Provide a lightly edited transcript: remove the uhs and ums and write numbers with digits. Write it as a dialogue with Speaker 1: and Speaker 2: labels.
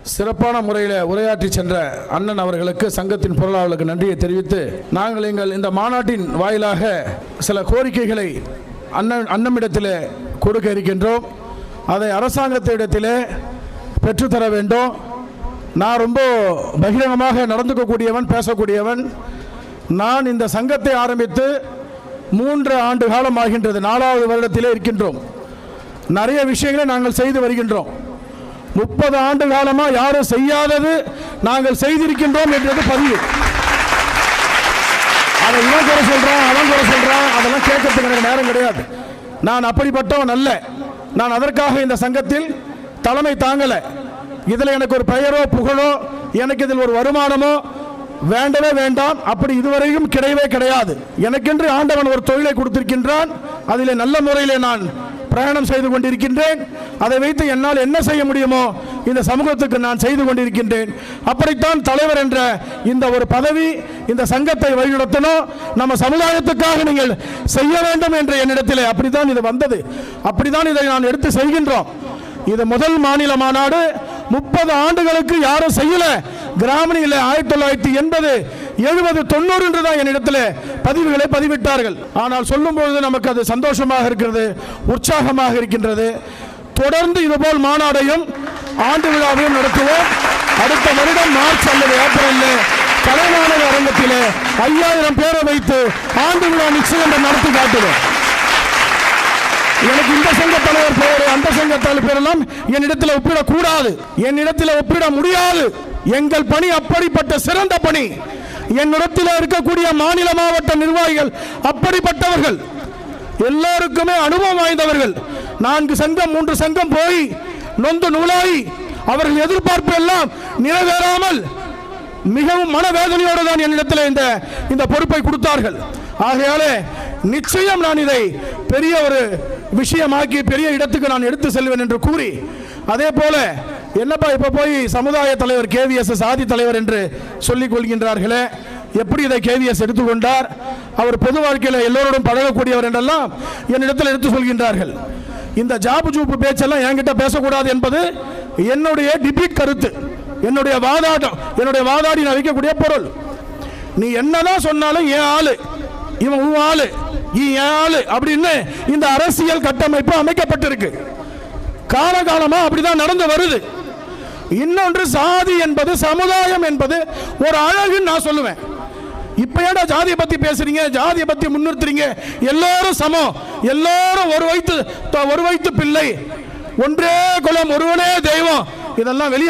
Speaker 1: சிறப்பான முறையில் உரையாற்றி சென்ற அண்ணன் அவர்களுக்கு சங்கத்தின் பொருளாளர்களுக்கு நன்றியை தெரிவித்து, நாங்கள் எங்கள் இந்த மாநாட்டின் வாயிலாக சில கோரிக்கைகளை அண்ணமிடத்தில் கொடுக்க இருக்கின்றோம். அதை அரசாங்கத்திடத்தில் பெற்றுத்தர வேண்டும். நான் ரொம்ப பகிரங்கமாக நடந்துக்கக்கூடியவன், பேசக்கூடியவன். நான் இந்த சங்கத்தை ஆரம்பித்து 3 ஆண்டு காலம் ஆகின்றது. 4வது வருடத்திலே இருக்கின்றோம். நிறைய விஷயங்களை நாங்கள் செய்து வருகின்றோம். 30 ஆண்டு காலமாக யாரும் செய்யாதது நாங்கள் செய்திருக்கின்றோம் என்றது பதிவு. அதை இவன் குறை சொல்றான், அவன் குறை சொல்றான், அதெல்லாம் கேட்கறதுக்கு எனக்கு நேரம் கிடையாது. நான் அப்படிப்பட்டவன் அல்ல. நான் அதற்காக இந்த சங்கத்தில் தலைமை தாங்கல. இதில் எனக்கு ஒரு பெயரோ புகழோ, எனக்கு இதில் ஒரு வருமானமோ வேண்டவே வேண்டாம். அப்படி இதுவரையும் கிடையவே கிடையாது. எனக்கென்று ஆண்டவன் ஒரு தொழிலை கொடுத்திருக்கின்றான். அதிலே நல்ல முறையிலே நான் பிரயாணம் செய்து கொண்டிருக்கின்றேன். அதை வைத்து என்னால் என்ன செய்ய முடியுமோ இந்த சமூகத்துக்கு நான் செய்து கொண்டிருக்கின்றேன். அப்படித்தான் தலைவர் என்ற இந்த ஒரு பதவி, இந்த சங்கத்தை வழிநடத்தணும், நம்ம சமுதாயத்துக்காக நீங்கள் செய்ய வேண்டும் என்ற என்னிடத்திலே அப்படித்தான் இது வந்தது. அப்படித்தான் இதை நான் எடுத்து செய்கின்றோம். இது முதல் மாநில மாநாடு. 30 ஆண்டுகளுக்கு யாரும் செய்யல. கிராமணியில் 1980, 70, 90 என்று தான் என்னிடத்தில் பதிவுகளை பதிவிட்டார்கள். ஆனால் சொல்லும் பொழுது நமக்கு அது சந்தோஷமாக இருக்கிறது, உற்சாகமாக இருக்கின்றது. தொடர்ந்து இதுபோல் மாநாடையும் ஆண்டு விழாவையும் நடத்துவோம். அடுத்த வருடம் மார்ச் அல்லது ஏப்ரலில் கலைமாநகர் அரங்கத்தில் 5000 பேரை வைத்து ஆண்டு விழா நிச்சயம் நடத்தி காட்டுவோம். எனக்கு இந்த சங்க தலைவர் பெயர், அந்த சங்க தலைவர் பெயரெல்லாம் என்னிடத்தில் ஒப்பிடக்கூடாது, என்னிடத்தில் ஒப்பிட முடியாது. எங்கள் பணி அப்படிப்பட்ட சிறந்த பணி. என்னிடத்தில் இருக்கக்கூடிய மாநில மாவட்ட நிர்வாகிகள் அப்படிப்பட்டவர்கள், எல்லோருக்குமே அனுபவம் வாய்ந்தவர்கள். 4 சங்கம் 3 சங்கம் போய் நொந்து நூலாகி அவர்கள் எதிர்பார்ப்பு எல்லாம் நிறைவேறாமல் மிகவும் மனவேதனையோடு தான் என்னிடத்தில் இந்த பொறுப்பை கொடுத்தார்கள். ஆகையாலே நிச்சயம் நான் இதை பெரிய ஒரு விஷயமாக்கி பெரிய இடத்துக்கு நான் எடுத்து செல்வேன் என்று கூறி, அதே போல என்னப்பா இப்ப போய் சமுதாய தலைவர் KVS சாதி தலைவர் என்று சொல்லிக் கொள்கின்றார்களே, எப்படி இதை KVS எடுத்துக்கொண்டார்? அவர் பொது வாழ்க்கையில் எல்லோரோடும் பழகக்கூடியவர் என்றெல்லாம் என்னிடத்தில் எடுத்து சொல்கின்றார்கள். இந்த ஜாபு ஜூப்பு பேச்செல்லாம் என்கிட்ட பேசக்கூடாது என்பது என்னுடைய டிபேட் கருத்து, என்னுடைய வாதாடி நான் வைக்கக்கூடிய பொருள். நீ என்னதான் சொன்னாலும் என் ஆளு, இவன் உன் ஆளு, என் ஆளு அப்படின்னு இந்த அரசியல் கட்டமைப்பு அமைக்கப்பட்டிருக்கு. காலகாலமா அப்படிதான் நடந்து வருது. இன்னொன்று, சாதி என்பது, சமுதாயம் என்பது ஒரு அழகுன்னு நான் சொல்லுவேன். இப்ப ஏடா ஜாதியை பத்தி பேசுறீங்க, ஜாதியை பத்தி முன்னிறுத்துறீங்க? எல்லாரும் சமம், எல்லாரும் ஒரு வயிற்று பிள்ளை, ஒன்றே குலம், ஒருவனே தெய்வம், இதெல்லாம் வெளியே